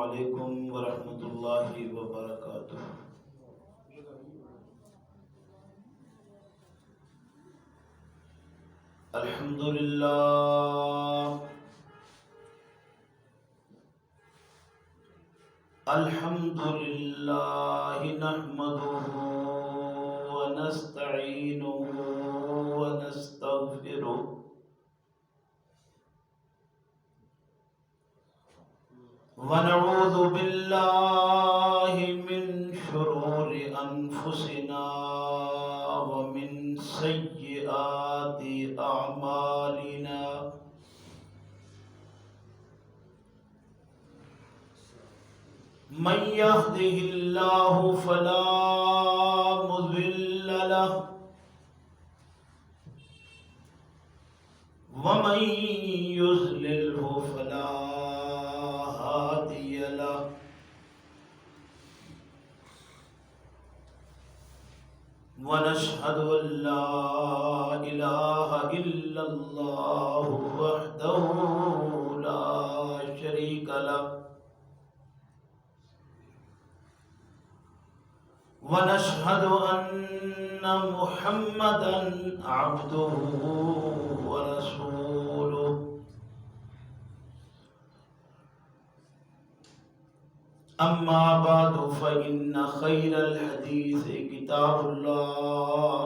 علیکم ورحمۃ اللہ وبرکاتہ۔ الحمد للہ نحمده ونستعینه ونستغفره ونعوذ باللہ من شرور انفسنا ومن سیئات اعمالنا، من يهده الله فلا مضل له ومن يضلله فلا هادي له، ونشهد أن لا إله إلا الله وحده لا شريك له، ونشهد أن محمدا عبده ورسوله، أما بعد فإن خير الحديث كتاب الله،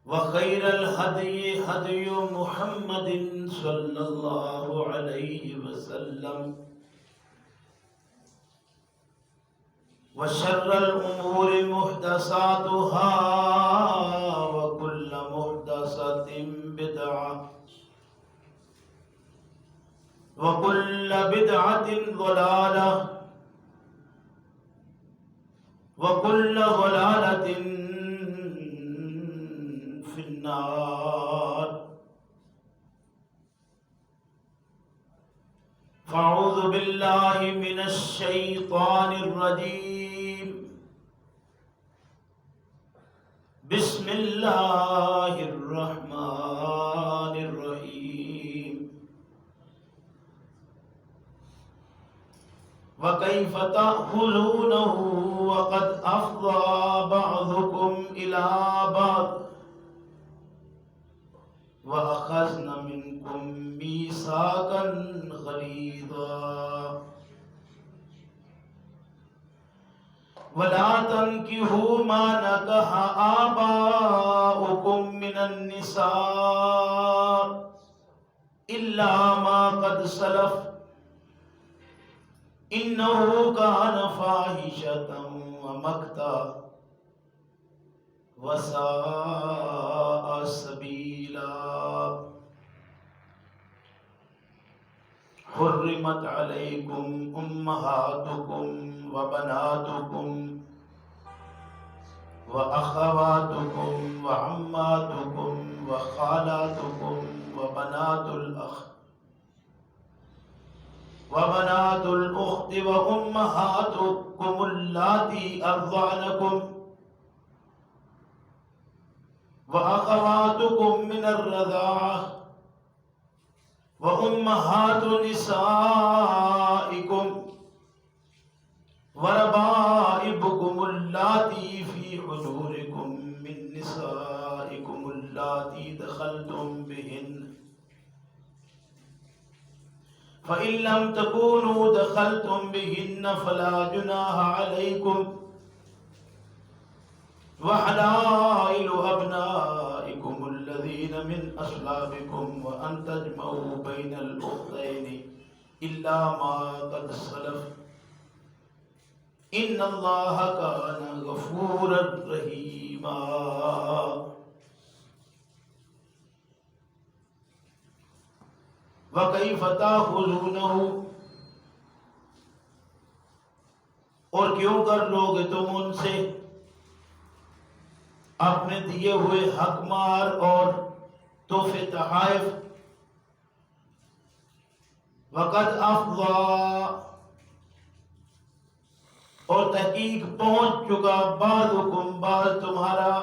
وخير الهدي هدي محمد صلى الله عليه وسلم، وشر الأمور محدثاتها وكل محدثة بدعة وكل بدعة ضلالة وكل ضلالة في النار، فأعوذ بالله من الشيطان الرجيم، بسم الله الرحمن الرحيم، وكيف تأخذونه وقد أفضى بعضكم إلى بعض وأخذن منكم ميثاقا غليظا، ولا تنكحوا ما نكح آباؤكم من النساء إلا ما قد سلف إنه كان فاحشة ومقتا وساء سبيلا، حرمت عليكم أمهاتكم وبناتكم وأخواتكم وعماتكم وخالاتكم وبنات الأخت وأمهاتكم اللاتي أرضعنكم وأخواتكم من الرضاعة وأمهات نسائكم وربائبكم اللاتي في حجوركم من نسائكم اللاتي دخلتم بهن، فإن لم تكونوا دخلتم بهن فلا جناح عليكم، وحلائل أبنائكم الذين من أصلابكم وأن تجمعوا بين الأختين إلا ما قد سلف إن الله كان غفورا رحيما۔ وَكَيْفَ تَأْخُذُونَهُ، اور کیوں کر لوگے تم ان سے اپنے دیے ہوئے حق مار اور تحفے تحائف، وقد افضا، اور تحقیق پہنچ چکا بعضکم بعض تمہارا،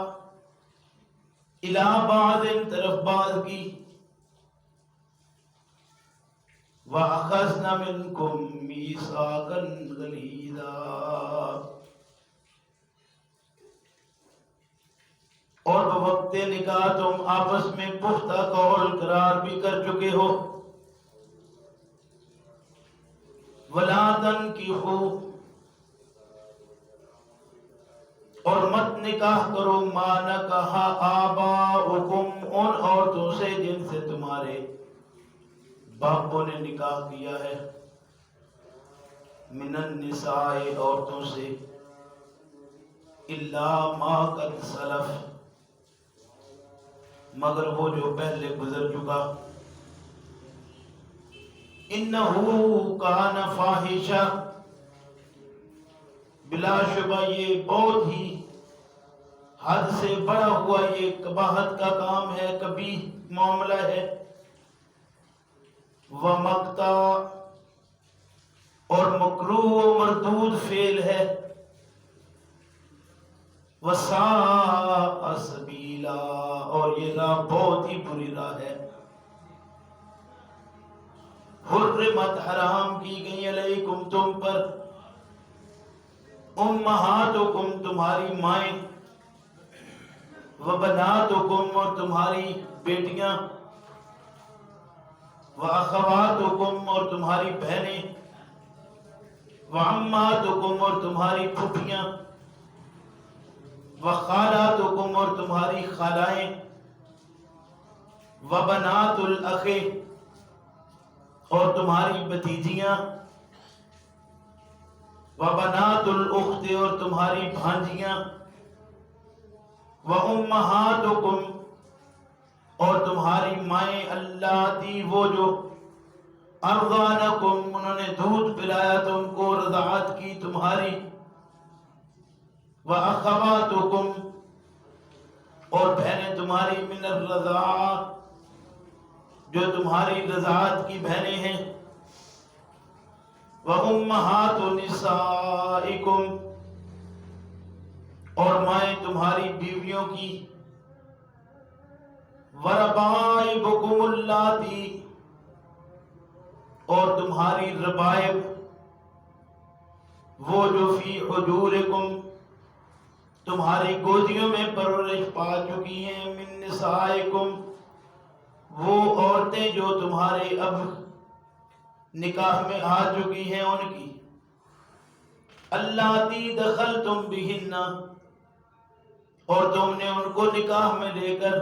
الی بعض طرف بعض کی، وَأَخَذْنَ مِنْكُمْ مِيثَاقًا غَلِيظًا، اور بوقت نکاح تم آپس میں پختہ قول قرار بھی کر چکے ہو. وَلَا تَنْكِحُوا، اور مت نکاح کرو ما نکح آباؤکم، ان عورتوں سے جن سے تمہارے باپوں نے نکاح کیا ہے. من النساء، عورتوں سے. الا ما قد سلف، مگر وہ جو پہلے گزر چکا. انہو کان فاحشہ، بلا شبہ یہ بہت ہی حد سے بڑا ہوا یہ قباحت کا کام ہے، کبھی معاملہ ہے. ومقتا، اور مکروہ و مردود فعل ہے. وساء سبیلا، اور یہ راہ بہت ہی بری راہ ہے. حرمت، حرام کی گئی، علیکم تم پر، امہاتکم تمہاری مائیں، وبناتکم اور تمہاری بیٹیاں، واخواتکم اور تمہاری بہنیں، وعماتکم اور تمہاری پھوپھیاں، وخالاتکم اور تمہاری خالائیں، وبنات الاخ اور تمہاری بھتیجیاں، وبنات الاخت اور تمہاری بھانجیاں، وامہاتکم اور تمہاری مائیں، اللاتی وہ جو ارضانکم انہوں نے دودھ پلایا تم کو، رضاعت کی تمہاری، واخواتکم اور بہنیں تمہاری، من الرضاعہ جو تمہاری رضاعت کی بہنیں ہیں، وامہات نسائکم اور مائیں تمہاری بیویوں کی، وربائبکم اللاتی اور تمہاری ربائب وہ جو فی حجورکم تمہاری گودیوں میں پرورش پا چکی ہیں، من نسائکم وہ عورتیں جو تمہارے اب نکاح میں آ چکی ہیں ان کی، اللاتی دخلتم بہن اور تم نے ان کو نکاح میں لے کر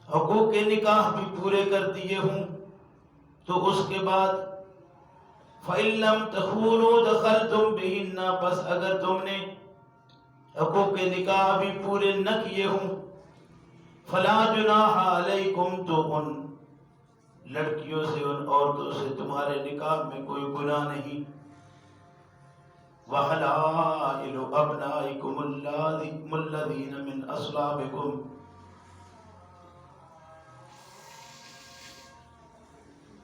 حقوق نکاح بھی پورے کر دیے ہوں. تو اس کے بعد فَإِن لَمْ تَكُونُوا دَخَلْتُمْ بِهِنَّ، پس اگر تم نے حقوق نکاح بھی پورے نہ کیے ہوں، فَلَا جُنَاحَ عَلَيْكُمْ، تو ان لڑکیوں سے، ان عورتوں سے تمہارے نکاح میں کوئی گناہ نہیں. وَحَلَائِلُ أَبْنَائِكُمُ الَّذِينَ مِنْ أَصْلَابِكُمْ،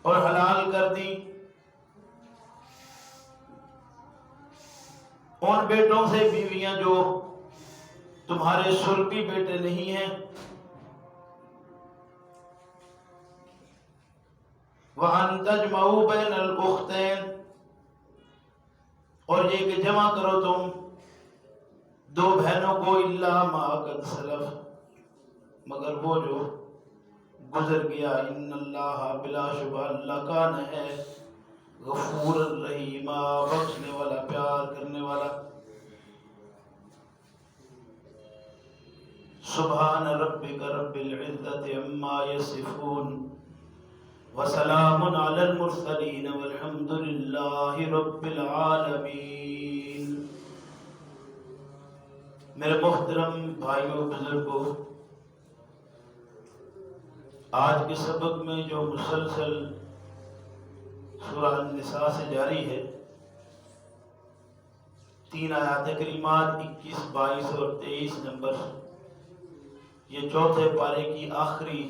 اور حلال کر دی ان بیٹوں سے بیویاں جو تمہارے سلبی بیٹے نہیں ہیں. وَأَن تَجْمَعُوا بَيْنَ الْأُخْتَيْنِ، اور یہ کہ جمع کرو تم دو بہنوں کو، إِلَّا مَا قَدْ سَلَفَ مگر وہ جو گزر گیا. ان اللہ بلا شبہ اللہ کان ہے غفور الرحیم، بخشنے والا پیار کرنے والا. سبحان ربک رب العزت عما یصفون، وسلام علی المرسلین، والحمد للہ رب العالمین. میرے محترم بھائیوں بزرگوں، آج کے سبق میں جو مسلسل سورہ النساء سے جاری ہے، 3 آیات کریمات 21، 22 اور 23 نمبر، یہ چوتھے پارے کی آخری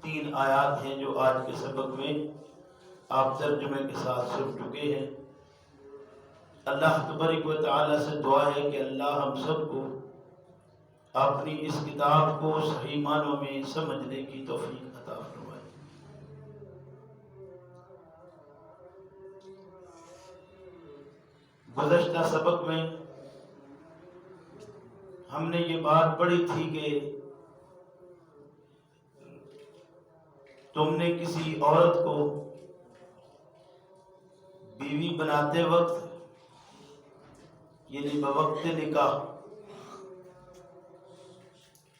3 آیات ہیں جو آج کے سبق میں آپ ترجمے کے ساتھ سن چکے ہیں. اللہ تبارک و تعالی سے دعا ہے کہ اللہ ہم سب کو اپنی اس کتاب کو صحیح معنوں میں سمجھنے کی توفیق عطا فرمائے. گزشتہ سبق میں ہم نے یہ بات پڑھی تھی کہ تم نے کسی عورت کو بیوی بناتے وقت یعنی بوقت نکاح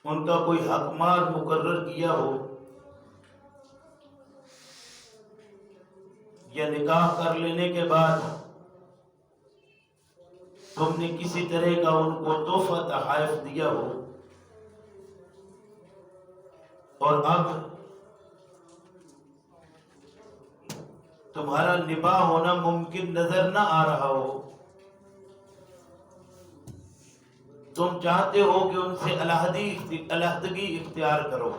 ان کا کوئی حق مار مقرر کیا ہو یا نکاح کر لینے کے بعد تم نے کسی طرح کا ان کو تحفہ تحائف دیا ہو اور اب تمہارا نباہ ہونا ممکن نظر نہ آ رہا ہو، تم چاہتے ہو کہ ان سے علیحدگی اختیار کرو،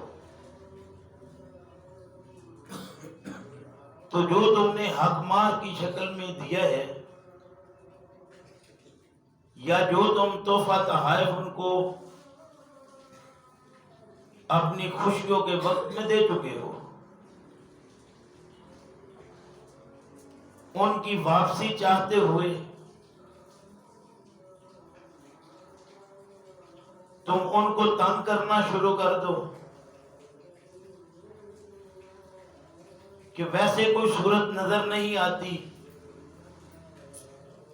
تو جو تم نے حق مار کی شکل میں دیا ہے یا جو تم تحفہ تحائف ان کو اپنی خوشیوں کے وقت میں دے چکے ہو، ان کی واپسی چاہتے ہوئے تم ان کو تنگ کرنا شروع کر دو کہ ویسے کوئی صورت نظر نہیں آتی،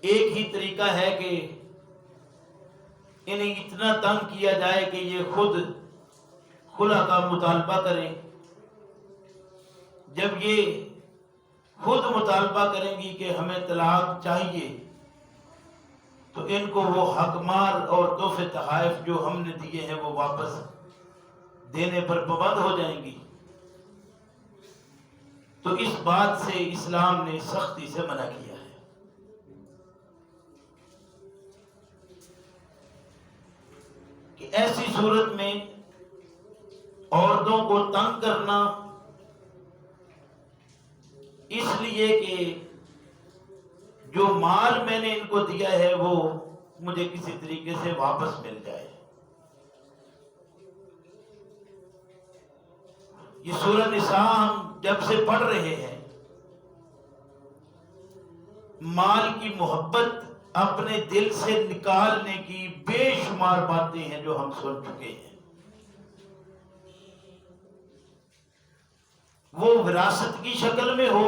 ایک ہی طریقہ ہے کہ انہیں اتنا تنگ کیا جائے کہ یہ خود خلا کا مطالبہ کریں، جب یہ خود مطالبہ کریں گی کہ ہمیں طلاق چاہیے تو ان کو وہ حق مار اور تحفے تحائف جو ہم نے دیے ہیں وہ واپس دینے پر پابند ہو جائیں گی۔ تو اس بات سے اسلام نے سختی سے منع کیا ہے۔ کہ ایسی صورت میں عورتوں کو تنگ کرنا اس لیے کہ جو مال میں نے ان کو دیا ہے وہ مجھے کسی طریقے سے واپس مل جائے۔ یہ سورہ نساء ہم جب سے پڑھ رہے ہیں، مال کی محبت اپنے دل سے نکالنے کی بے شمار باتیں ہیں جو ہم سن چکے ہیں۔ وہ وراثت کی شکل میں ہو،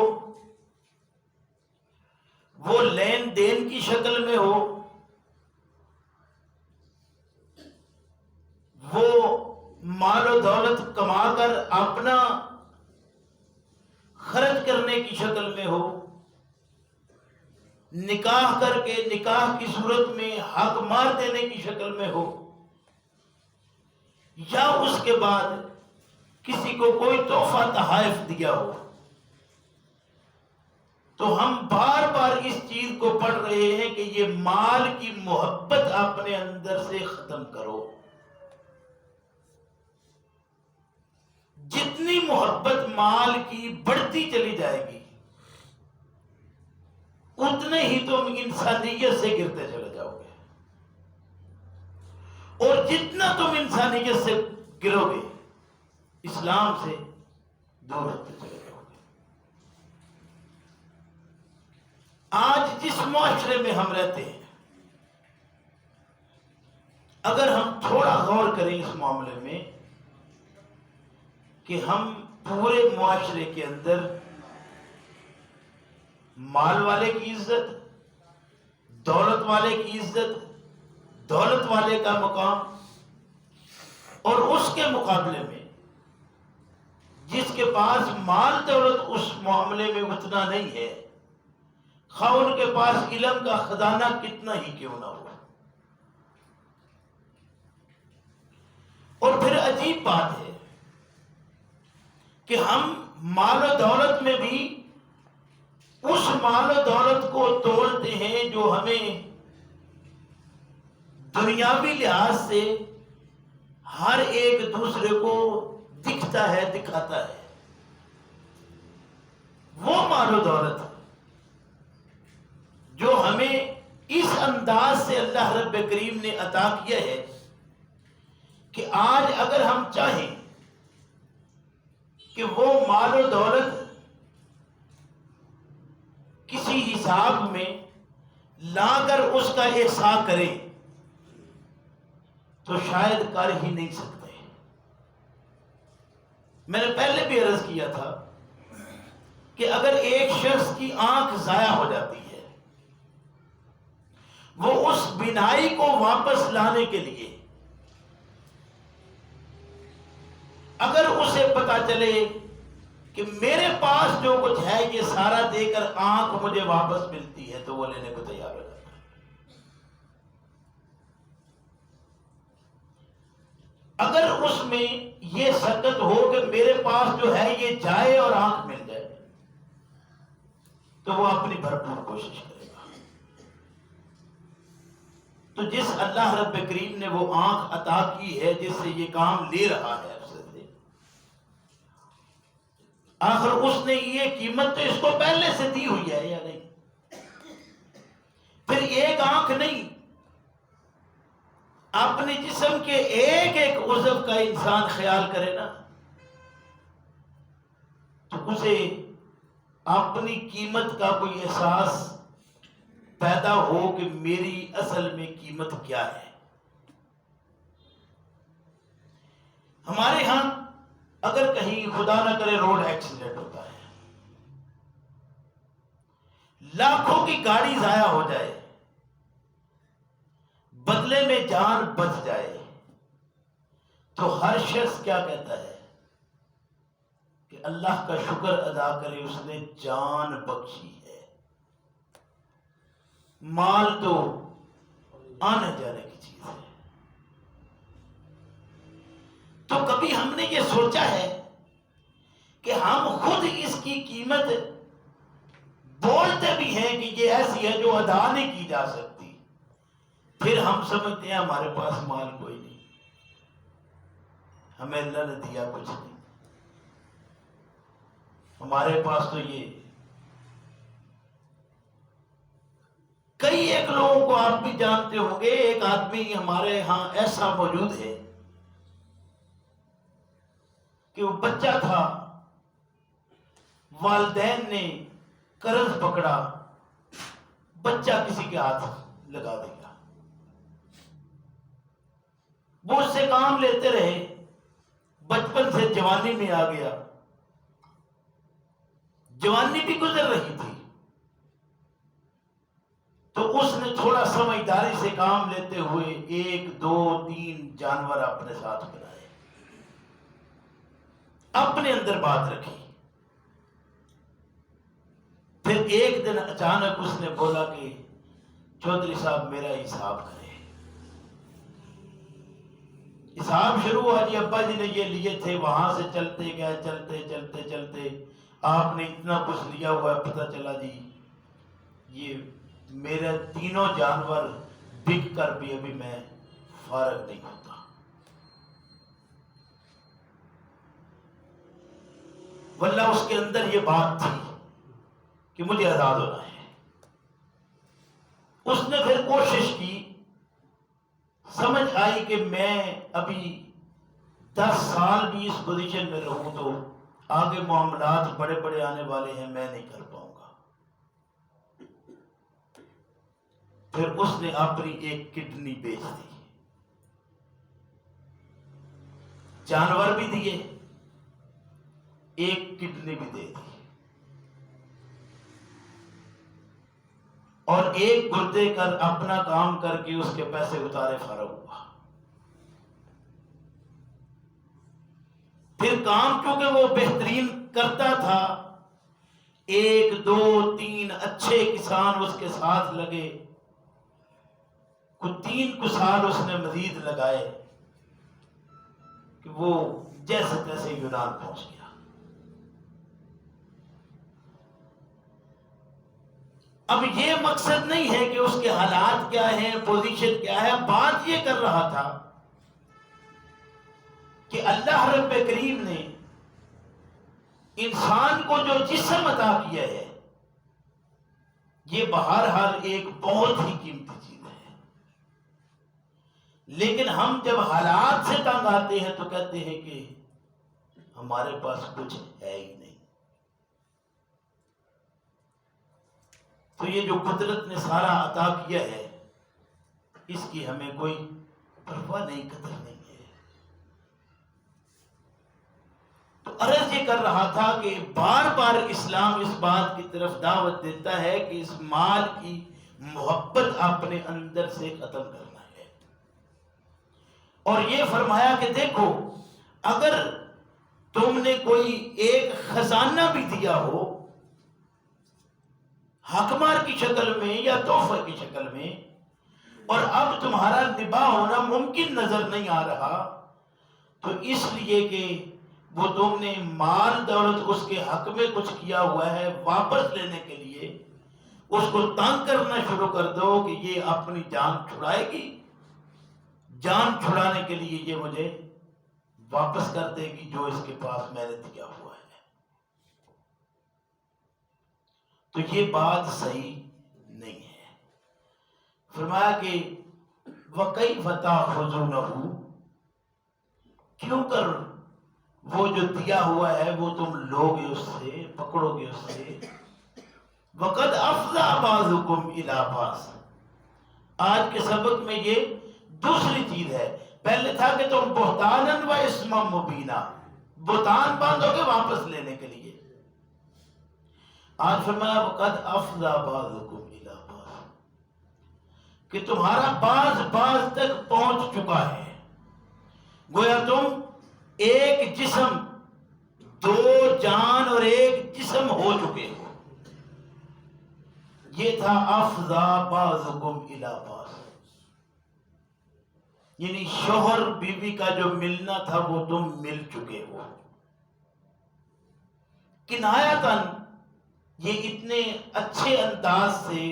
وہ لین دین کی شکل میں ہو، وہ مال و دولت کما کر اپنا خرچ کرنے کی شکل میں ہو، نکاح کر کے نکاح کی صورت میں حق مار دینے کی شکل میں ہو، یا اس کے بعد کسی کو کوئی تحفہ تحائف دیا ہو، تو ہم بار بار اس چیز کو پڑھ رہے ہیں کہ یہ مال کی محبت اپنے اندر سے ختم کرو۔ جتنی محبت مال کی بڑھتی چلی جائے گی اتنے ہی تم انسانیت سے گرتے چلے جاؤ گے، اور جتنا تم انسانیت سے گرو گے اسلام سے دور ہوتے چلے جاؤ گے۔ آج جس معاشرے میں ہم رہتے ہیں، اگر ہم تھوڑا غور کریں اس معاملے میں کہ ہم پورے معاشرے کے اندر مال والے کی عزت، دولت والے کی عزت، دولت والے کا مقام، اور اس کے مقابلے میں جس کے پاس مال دولت اس معاملے میں اتنا نہیں ہے، خواہ ان کے پاس علم کا خزانہ کتنا ہی کیوں نہ ہو۔ اور پھر عجیب بات ہے کہ ہم مال و دولت میں بھی اس مال و دولت کو تولتے ہیں جو ہمیں دنیاوی لحاظ سے ہر ایک دوسرے کو دکھتا ہے، دکھاتا ہے۔ وہ مال و دولت جو ہمیں اس انداز سے اللہ رب کریم نے عطا کیا ہے کہ آج اگر ہم چاہیں کہ وہ مال و دولت کسی حساب میں لا کر اس کا احسان کریں تو شاید کر ہی نہیں سکتے۔ میں نے پہلے بھی عرض کیا تھا کہ اگر ایک شخص کی آنکھ ضائع ہو جاتی ہے، وہ اس بینائی کو واپس لانے کے لیے اگر اسے پتا چلے کہ میرے پاس جو کچھ ہے یہ سارا دے کر آنکھ مجھے واپس ملتی ہے، تو وہ لینے کو تیار ہو جاتا ہے۔ اگر اس میں یہ سکت ہو کہ میرے پاس جو ہے یہ جائے اور آنکھ مل جائے، تو وہ اپنی بھرپور کوشش کرے گا۔ تو جس اللہ رب کریم نے وہ آنکھ عطا کی ہے، جس سے یہ کام لے رہا ہے، آخر اس نے یہ قیمت تو اس کو پہلے سے دی ہوئی ہے یا نہیں؟ پھر ایک آنکھ نہیں، اپنے جسم کے ایک ایک عضو کا انسان خیال کرے نا، تو اسے اپنی قیمت کا کوئی احساس پیدا ہو کہ میری اصل میں قیمت کیا ہے۔ ہمارے ہاں اگر کہیں خدا نہ کرے روڈ ایکسیڈنٹ ہوتا ہے، لاکھوں کی گاڑی ضائع ہو جائے، بدلے میں جان بچ جائے، تو ہر شخص کیا کہتا ہے کہ اللہ کا شکر ادا کرے، اس نے جان بخشی ہے۔ مال تو آنے جانے کی چیز ہے۔ تو کبھی ہم نے یہ سوچا ہے کہ ہم خود اس کی قیمت بولتے بھی ہیں کہ یہ ایسی ہے جو ادا نہیں کی جا سکتی، پھر ہم سمجھتے ہیں ہمارے پاس مال کوئی نہیں، ہمیں اللہ نے دیا کچھ نہیں، ہمارے پاس تو یہ کئی ایک لوگوں کو آپ بھی جانتے ہوں گے۔ ایک آدمی ہمارے ہاں ایسا موجود ہے کہ وہ بچہ تھا، والدین نے قرض پکڑا، بچہ کسی کے ہاتھ لگا دیا، وہ اس سے کام لیتے رہے، بچپن سے جوانی میں آ گیا، جوانی بھی گزر رہی تھی، تو اس نے تھوڑا سمجھداری سے کام لیتے ہوئے 1 2 3 جانور اپنے ساتھ بنائے، اپنے اندر بات رکھی۔ پھر ایک دن اچانک اس نے بولا کہ چودھری صاحب میرا حساب کرے۔ حساب شروع ہوا، جی ابا جی نے یہ لیے تھے، وہاں سے چلتے گئے، چلتے چلتے چلتے آپ نے اتنا کچھ لیا ہوا ہے، پتہ چلا جی یہ میرے 3 جانور بک کر بھی ابھی میں فارغ نہیں ہوتا۔ واللہ اس کے اندر یہ بات تھی کہ مجھے آزاد ہونا ہے۔ اس نے پھر کوشش کی، سمجھ آئی کہ میں ابھی 10 سال بھی اس پوزیشن میں رہوں تو آگے معاملات بڑے بڑے آنے والے ہیں، میں نہیں کر پاؤں گا۔ پھر اس نے اپنی ایک کڈنی بیچ دی، جانور بھی دیے، ایک کڈنی بھی دے دی، اور ایک گردے کر اپنا کام کر کے اس کے پیسے اتارے، فارغ ہوا۔ پھر کام کیونکہ وہ بہترین کرتا تھا، 1 2 3 اچھے کسان اس کے ساتھ لگے، کچھ 3 سال اس نے مزید لگائے کہ وہ جیسے تیسے یونان پہنچ گیا۔ اب یہ مقصد نہیں ہے کہ اس کے حالات کیا ہیں، پوزیشن کیا ہے، بات یہ کر رہا تھا کہ اللہ رب کریم نے انسان کو جو جسم عطا کیا ہے، یہ بہرحال ایک بہت ہی قیمتی چیز ہے، لیکن ہم جب حالات سے تنگ آتے ہیں تو کہتے ہیں کہ ہمارے پاس کچھ ہے ہی نہیں۔ تو یہ جو قدرت نے سارا عطا کیا ہے اس کی ہمیں کوئی پرواہ نہیں، قدر نہیں ہے۔ تو عرض یہ کر رہا تھا کہ بار بار اسلام اس بات کی طرف دعوت دیتا ہے کہ اس مال کی محبت اپنے اندر سے ختم کرنا ہے، اور یہ فرمایا کہ دیکھو اگر تم نے کوئی ایک خزانہ بھی دیا ہو حقمار کی شکل میں یا تحفہ کی شکل میں، اور اب تمہارا نباہ ہونا ممکن نظر نہیں آ رہا، تو اس لیے کہ وہ تم نے مال دولت اس کے حق میں کچھ کیا ہوا ہے، واپس لینے کے لیے اس کو تنگ کرنا شروع کر دو کہ یہ اپنی جان چھڑائے گی، جان چھڑانے کے لیے یہ مجھے واپس کر دے گی جو اس کے پاس میں نے دیا ہوا ہے۔ تو یہ بات صحیح نہیں ہے۔ فرمایا کہ وَكَيْفَ تَأْخُذُونَهُ، کیوں کر وہ جو دیا ہوا ہے وہ تم لوگے اس سے، پکڑو گے اس سے۔ وَقَدْ أَفْضَى بَعْضُكُمْ إِلَىٰ بَعْضٍ، آج کے سبق میں یہ دوسری چیز ہے۔ پہلے تھا کہ تم بہتاناً و اسماً مبینہ، بہتان باندھو گے واپس لینے کے لیے۔ آج فرمایا وَقَدْ أَفْضَى بَعْضُكُمْ إِلَىٰ بَعْضٍ، کہ تمہارا بعض تک پہنچ چکا ہے۔ گویا تم ایک جسم، دو جان اور ایک جسم ہو چکے ہو۔ یہ تھا افضا بعضکم الی بعض، یعنی شوہر بیوی کا جو ملنا تھا وہ تم مل چکے ہو۔ کنایتاً یہ اتنے اچھے انداز سے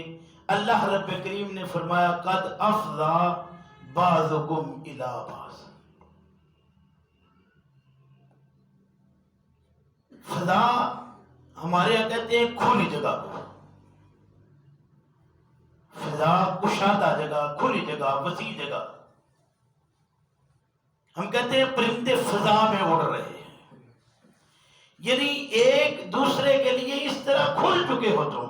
اللہ رب کریم نے فرمایا قد افضا بعضکم الی بعض۔ فضا ہمارے یہاں کہتے ہیں کھلی جگہ کو، فضا کشادہ جگہ، کھلی جگہ، وسیع جگہ۔ ہم کہتے ہیں پرندے فضا میں اڑ رہے ہیں، یعنی ایک دوسرے کے لیے اس طرح کھل چکے ہو تم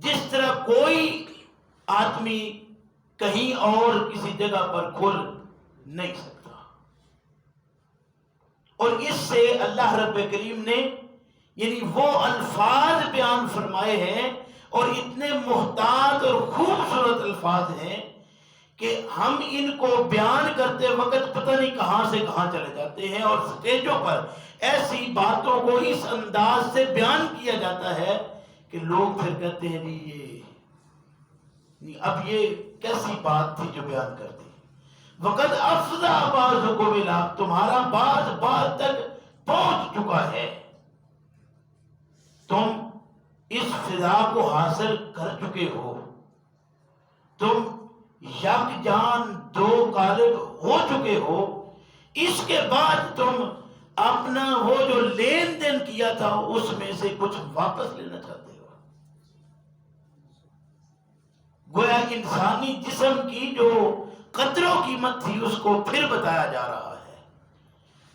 جس طرح کوئی آدمی کہیں اور کسی جگہ پر کھل نہیں سکتا۔ اور اس سے اللہ رب کریم نے یعنی وہ الفاظ بیان فرمائے ہیں، اور اتنے محتاط اور خوبصورت الفاظ ہیں کہ ہم ان کو بیان کرتے وقت پتہ نہیں کہاں سے کہاں چلے جاتے ہیں، اور سٹیجوں پر ایسی باتوں کو اس انداز سے بیان کیا جاتا ہے کہ لوگ پھر کہتے ہیں جی اب یہ کیسی بات تھی جو بیان کر دی۔ وقد افضا بعضکم الی، تمہارا بعض تک پہنچ چکا ہے، تم اس فضا کو حاصل کر چکے ہو، تم یک جان دو قالب ہو چکے ہو۔ اس کے بعد تم اپنا وہ جو لین دین کیا تھا اس میں سے کچھ واپس لینا چاہتے ہو۔ گویا انسانی جسم کی جو قدر و قیمت تھی اس کو پھر بتایا جا رہا ہے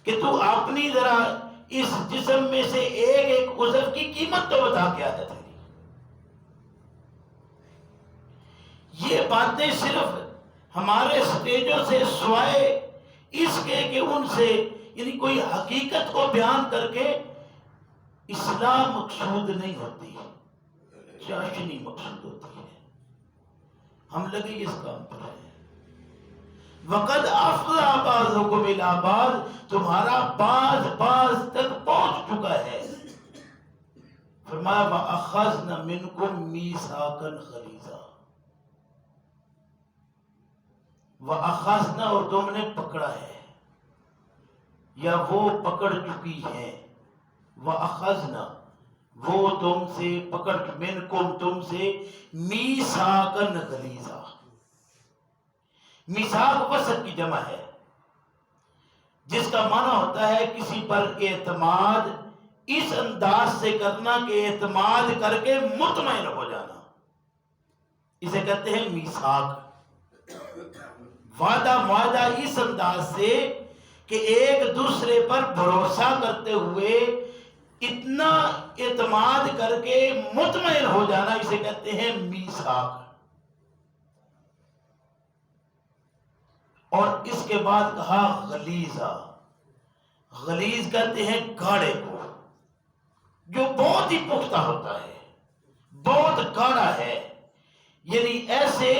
کہ تو اپنی ذرا اس جسم میں سے ایک ایک عضو کی قیمت تو بتا کیا ہے تیری۔ یہ باتیں صرف ہمارے سٹیجوں سے سوائے اس کے کہ ان سے یعنی کوئی حقیقت کو بیان کر کے اصلاح مقصود نہیں ہوتی، چاشنی مقصود ہوتی ہے۔ ہم لگے اس کام پر ہیں۔ وقد افضا بعضکم الی بعض، تمہارا بعض تک پہنچ چکا ہے۔ فرمایا وَأَخَذْنَ مِنْكُمْ مِيثَاقًا غَلِيظًا، وَأَخَذْنَ اور تم نے پکڑا ہے یا وہ پکڑ چکی ہیں، وَأَخَذْنَ وہ تم سے پکڑ، مِنْكُمْ تم سے، مِيثَاقًا غَلِيظًا۔ میثاق وثق کی جمع ہے جس کا معنی ہوتا ہے کسی پر اعتماد اس انداز سے کرنا کہ اعتماد کر کے مطمئن ہو جانا، اسے کہتے ہیں میثاق۔ وعدہ معاہدہ اس انداز سے کہ ایک دوسرے پر بھروسہ کرتے ہوئے اتنا اعتماد کر کے مطمئن ہو جانا، اسے کہتے ہیں میثاق۔ اور اس کے بعد کہا غلیظہ۔ غلیظ کہتے ہیں گاڑے کو، جو بہت ہی پختہ ہوتا ہے، بہت گاڑا ہے، یعنی ایسے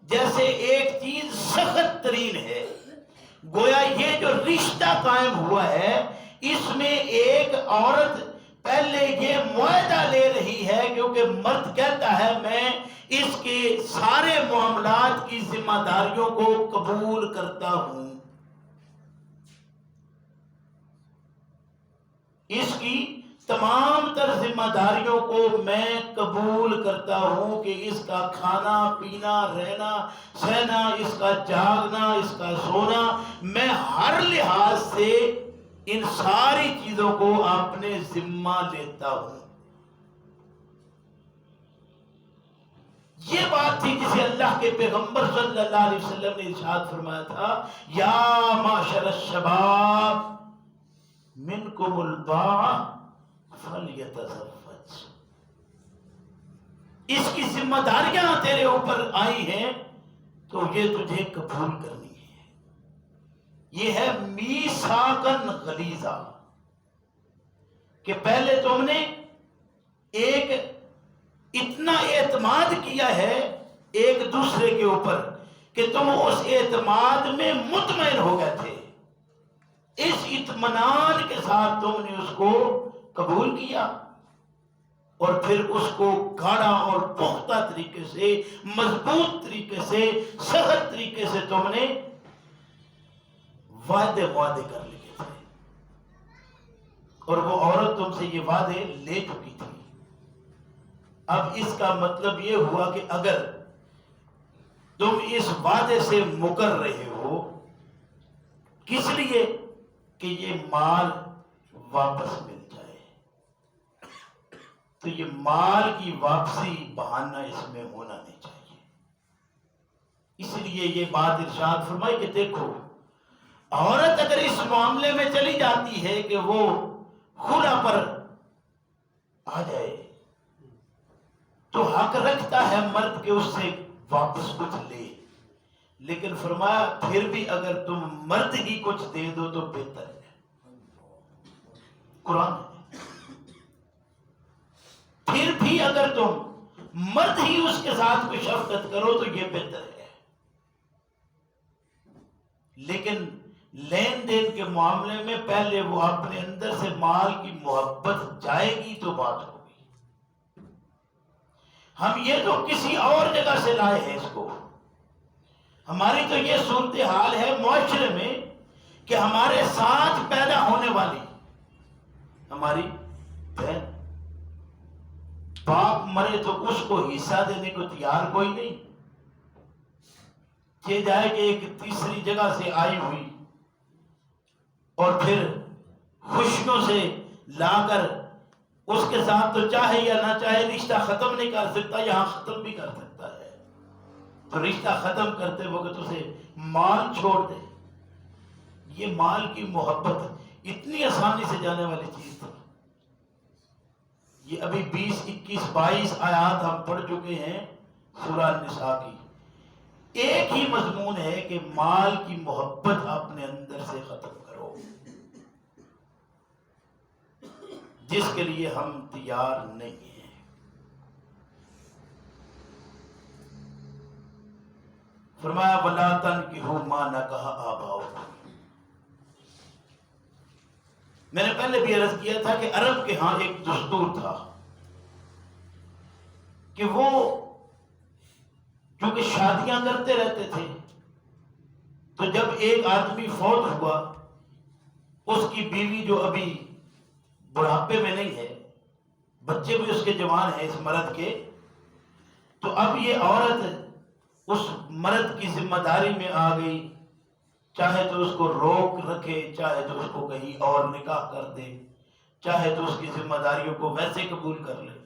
جیسے ایک چیز سخت ترین ہے۔ گویا یہ جو رشتہ قائم ہوا ہے، اس میں ایک عورت پہلے یہ معاہدہ لے رہی ہے، کیونکہ مرد کہتا ہے میں اس کے سارے معاملات کی ذمہ داریوں کو قبول کرتا ہوں، اس کی تمام تر ذمہ داریوں کو میں قبول کرتا ہوں، کہ اس کا کھانا پینا رہنا سہنا، اس کا جاگنا، اس کا سونا، میں ہر لحاظ سے ان ساری چیزوں کو اپنے ذمہ لیتا ہوں۔ یہ بات تھی جسے اللہ کے پیغمبر صلی اللہ علیہ وسلم نے ارشاد فرمایا تھا، یا معاشر الشباب منکم الباء فلیتزوج۔ اس کی ذمہ داریاں تیرے اوپر آئی ہیں تو یہ تجھے قبول کرنی ہے۔ یہ ہے میثاقاً غلیظا، کہ پہلے تم نے ایک اتنا اعتماد کیا ہے ایک دوسرے کے اوپر کہ تم اس اعتماد میں مطمئن ہو گئے تھے، اس اطمینان کے ساتھ تم نے اس کو قبول کیا، اور پھر اس کو گاڑا اور پختہ طریقے سے، مضبوط طریقے سے، سخت طریقے سے تم نے وعدے کر لیے تھے، اور وہ عورت تم سے یہ وعدے لے چکی تھی۔ اب اس کا مطلب یہ ہوا کہ اگر تم اس وعدے سے مکر رہے ہو، کس لیے؟ کہ یہ مال واپس مل جائے، تو یہ مال کی واپسی بہانہ اس میں ہونا نہیں چاہیے۔ اس لیے یہ بات ارشاد فرمائی کہ دیکھو، عورت اگر اس معاملے میں چلی جاتی ہے کہ وہ خلا پر آ جائے، تو حق رکھتا ہے مرد کے اس سے واپس کچھ لے، لیکن فرمایا پھر بھی اگر تم مرد ہی کچھ دے دو تو بہتر ہے۔ قرآن ہے، پھر بھی اگر تم مرد ہی اس کے ساتھ کوئی شفقت کرو تو یہ بہتر ہے، لیکن لین دین کے معاملے میں پہلے وہ اپنے اندر سے مال کی محبت جائے گی تو بات ہوگی۔ ہم یہ تو کسی اور جگہ سے لائے ہیں اس کو۔ ہماری تو یہ صورتحال ہے معاشرے میں کہ ہمارے ساتھ پیدا ہونے والی ہماری بہن، باپ مرے تو اس کو حصہ دینے کو تیار کوئی نہیں، یہ جائے کہ ایک تیسری جگہ سے آئی ہوئی اور پھر خوشیوں سے لا کر اس کے ساتھ تو چاہے یا نہ چاہے رشتہ ختم نہیں کر سکتا، یہاں ختم بھی کر سکتا ہے، تو رشتہ ختم کرتے وقت اسے مال چھوڑ دے۔ یہ مال کی محبت اتنی آسانی سے جانے والی چیز تھی۔ یہ ابھی 20 21 22 آیات ہم پڑھ چکے ہیں سورہ النساء کی، ایک ہی مضمون ہے کہ مال کی محبت اپنے اندر سے ختم کرو، جس کے لیے ہم تیار نہیں ہیں۔ فرمایا وَلَا تَنْكِحُوا مَا نَكَحَ آبَاؤُكُمْ۔ میں نے پہلے بھی عرض کیا تھا کہ عرب کے ہاں ایک دستور تھا کہ وہ چونکہ شادیاں کرتے رہتے تھے، تو جب ایک آدمی فوت ہوا، اس کی بیوی جو ابھی بڑھاپے میں نہیں ہے، بچے بھی اس کے جوان ہیں اس مرد کے، تو اب یہ عورت اس مرد کی ذمہ داری میں آ گئی، چاہے تو اس کو روک رکھے، چاہے تو اس کو کہیں اور نکاح کر دے، چاہے تو اس کی ذمہ داریوں کو ویسے قبول کر لے،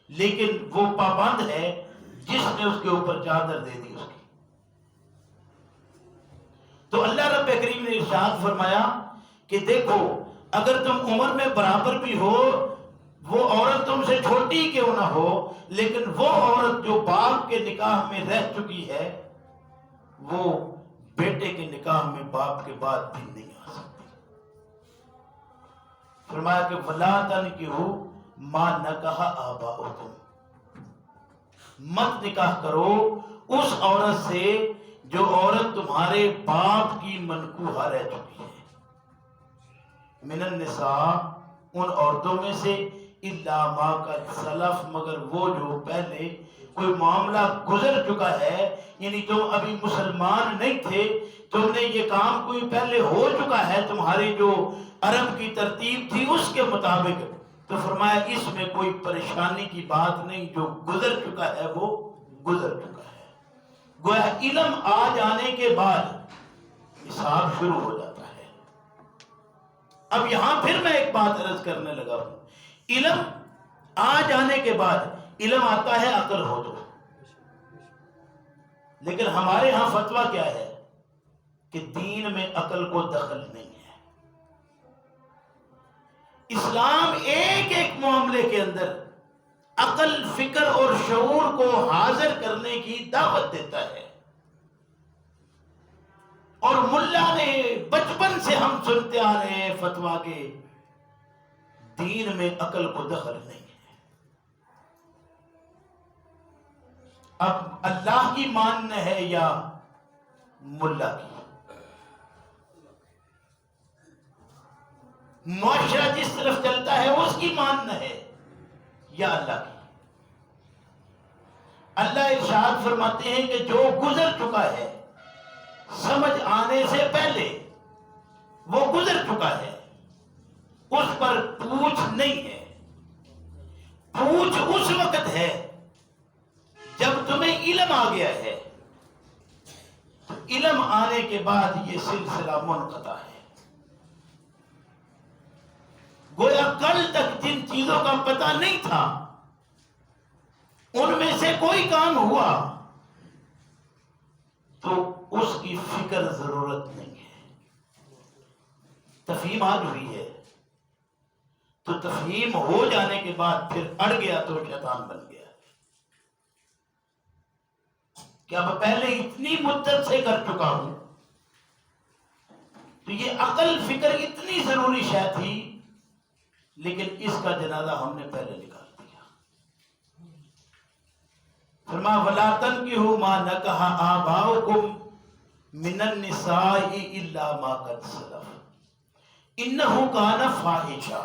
لیکن وہ پابند ہے جس نے اس کے اوپر چادر دے دی اس کی۔ تو اللہ رب کریم نے ارشاد فرمایا کہ دیکھو اگر تم عمر میں برابر بھی ہو، وہ عورت تم سے چھوٹی کیوں نہ ہو، لیکن وہ عورت جو باپ کے نکاح میں رہ چکی ہے وہ بیٹے کے نکاح میں باپ کے بعد بھی نہیں آ سکتی۔ فرمایا کہ وَلَا تَنْكِحُوا مَا نَكَحَ آبَاؤُكُمْ، مت نکاح کرو اس عورت سے جو عورت تمہارے باپ کی منکوحہ رہ چکی ہے۔ من النساء، ان عورتوں میں سے، الا ما قد سلف، مگر وہ جو پہلے کوئی معاملہ گزر چکا ہے، یعنی تم ابھی مسلمان نہیں تھے، تم نے یہ کام کوئی پہلے ہو چکا ہے، تمہاری جو عرب کی ترتیب تھی اس کے مطابق، تو فرمایا اس میں کوئی پریشانی کی بات نہیں، جو گزر چکا ہے وہ گزر چکا ہے۔ گویا علم آ جانے کے بعد حساب شروع ہو جاتا ہے۔ اب یہاں پھر میں ایک بات عرض کرنے لگا ہوں، علم آ جانے کے بعد، علم آتا ہے عقل ہو تو، لیکن ہمارے ہاں فتویٰ کیا ہے کہ دین میں عقل کو دخل نہیں ہے۔ اسلام ایک ایک معاملے کے اندر عقل، فکر اور شعور کو حاضر کرنے کی دعوت دیتا ہے، اور ملا نے بچپن سے ہم سنتے آ رہے ہیں فتویٰ کے دین میں عقل کو دخل نہیں ہے۔ اب اللہ کی ماننا ہے یا ملا کی؟ معاشرہ جس طرف چلتا ہے اس کی ماننا ہے یا اللہ کی؟ اللہ ارشاد فرماتے ہیں کہ جو گزر چکا ہے سمجھ آنے سے پہلے، وہ گزر چکا ہے، اس پر پوچھ نہیں ہے۔ پوچھ اس وقت ہے جب تمہیں علم آ گیا ہے، تو علم آنے کے بعد یہ سلسلہ منقطع ہے۔ گویا کل تک جن چیزوں کا پتہ نہیں تھا ان میں سے کوئی کام ہوا تو اس کی فکر ضرورت نہیں ہے۔ تفہیم آج ہوئی ہے تو تفہیم ہو جانے کے بعد پھر اڑ گیا تو شیطان بن گیا۔ کیا میں پہلے اتنی مدت سے کر چکا ہوں، تو یہ عقل فکر اتنی ضروری شے تھی، لیکن اس کا جنازہ ہم نے پہلے نکال دیا۔ فرمایا وَلَا تَنْكِحُوا مَا نَكَحَ آبَاؤُكُمْ مِنَ النِّسَاءِ إِلَّا مَا قَدْ سَلَفَ إِنَّهُ كَانَ فَاحِشًا۔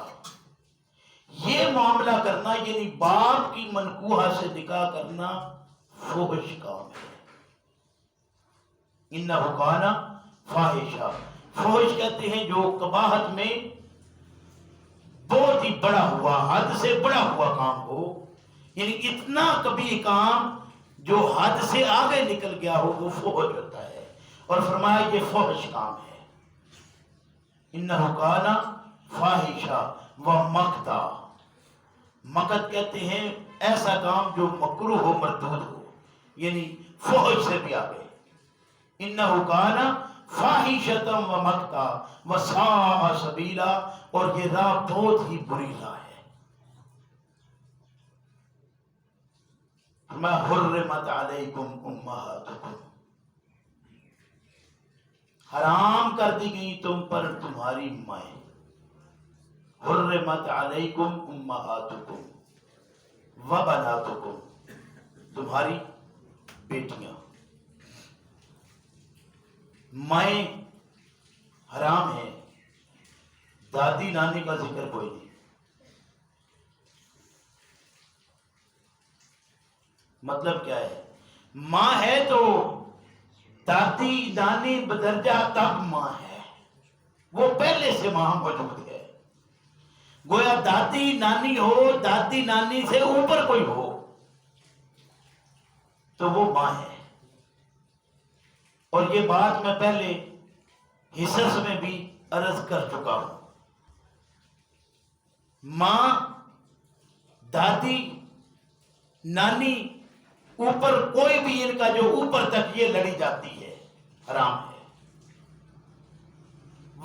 یہ معاملہ کرنا یعنی باپ کی منکوحہ سے نکاح کرنا فحش کام ہے۔ إِنَّهُ كَانَ فَاحِشًا، فحش کہتے ہیں جو قباحت میں بہت ہی بڑا ہوا، حد سے بڑا ہوا کام ہو، یعنی اتنا کبھی کام جو حد سے آگے نکل گیا ہو وہ فحش ہوتا ہے، اور فرمایا یہ فحش کام ہے۔ انہ کان فاحشہ ومقتا، مقت کہتے ہیں ایسا کام جو مکروہ ہو، مردود ہو، یعنی فحش سے بھی آگے۔ انہ کان فاحشۃ ومقتا وساء سبیلا، اور یہ راہ بہت ہی بری راہ ہے۔ ما حرمت علیکم امہاتکم، حرام کر دی گئی تم پر تمہاری مائیں۔ حرمت علیکم امہاتکم وبناتکم، تمہاری بیٹیاں، مائیں حرام ہیں، دادی نانی کا ذکر کوئی نہیں۔ مطلب کیا ہے؟ ماں ہے تو دادی نانی بدرجہ تب ماں ہے، وہ پہلے سے ماں موجود ہے۔ گویا دادی نانی ہو، دادی نانی سے اوپر کوئی ہو تو وہ ماں ہے۔ اور یہ بات میں پہلے حصص میں بھی عرض کر چکا ہوں۔ ماں، دادی، نانی، اوپر کوئی بھی ان کا جو اوپر تک یہ لڑی جاتی ہے حرام ہے۔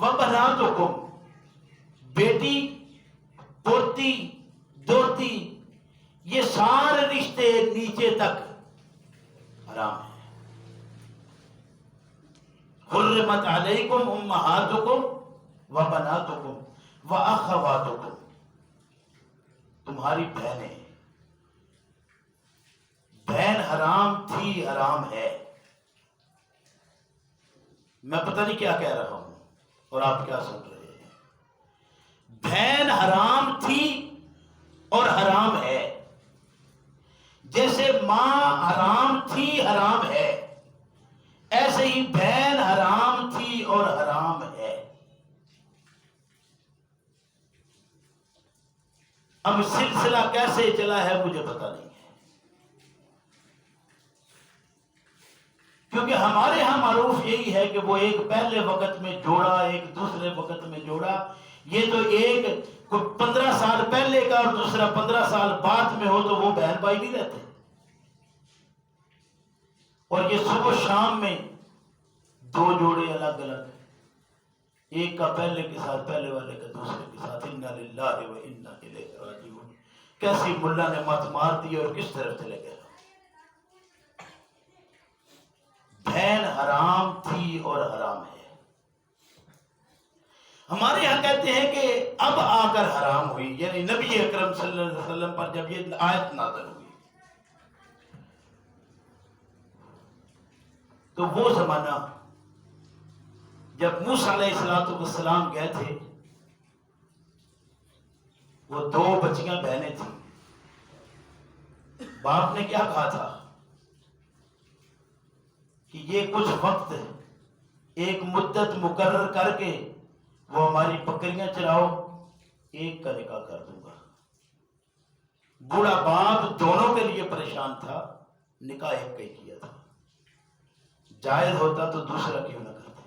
وَبَنَاتُكُمْ، بیٹی پوتی دوتی یہ سارے رشتے نیچے تک حرام ہیں. حرمت علیکم امہاتکم وبناتکم واخواتکم، تمہاری بہنیں، بہن حرام تھی حرام ہے. میں پتہ نہیں کیا کہہ رہا ہوں اور آپ کیا سن رہے ہیں. بہن حرام تھی اور حرام ہے، جیسے ماں حرام تھی حرام ہے، ایسے ہی بہن حرام تھی اور حرام ہے. اب سلسلہ کیسے چلا ہے مجھے پتہ نہیں ہے، کیونکہ ہمارے ہاں معروف یہی ہے کہ وہ ایک پہلے وقت میں جوڑا ایک دوسرے وقت میں جوڑا. یہ تو ایک 15 سال پہلے کا اور دوسرا 15 سال بعد میں ہو تو وہ بہن بھائی نہیں رہتے. اور یہ صبح شام میں دو جوڑے الگ الگ، ایک کا پہلے کے ساتھ پہلے والے کا دوسرے کے ساتھ. انا للہ و انا الیہ راجعون. کیسی ملا نے مت مار دی اور کس طرف چلے گئے. بہن حرام تھی اور حرام ہے. ہمارے یہاں کہتے ہیں کہ اب آ کر حرام ہوئی، یعنی نبی اکرم صلی اللہ علیہ وسلم پر جب یہ آیت نازل ہوئی تو وہ زمانہ جب موسیٰ علیہ السلام گئے تھے، وہ 2 بچیاں بہنیں تھیں. باپ نے کیا کہا تھا کہ یہ کچھ وقت ایک مدت مقرر کر کے وہ ہماری بکریاں چراؤ، ایک کا نکاح کر دوں گا. بوڑھا باپ دونوں کے لیے پریشان تھا، نکاح ایک کا ہی کیا تھا. جائز ہوتا تو دوسرا کیوں نہ کرتے.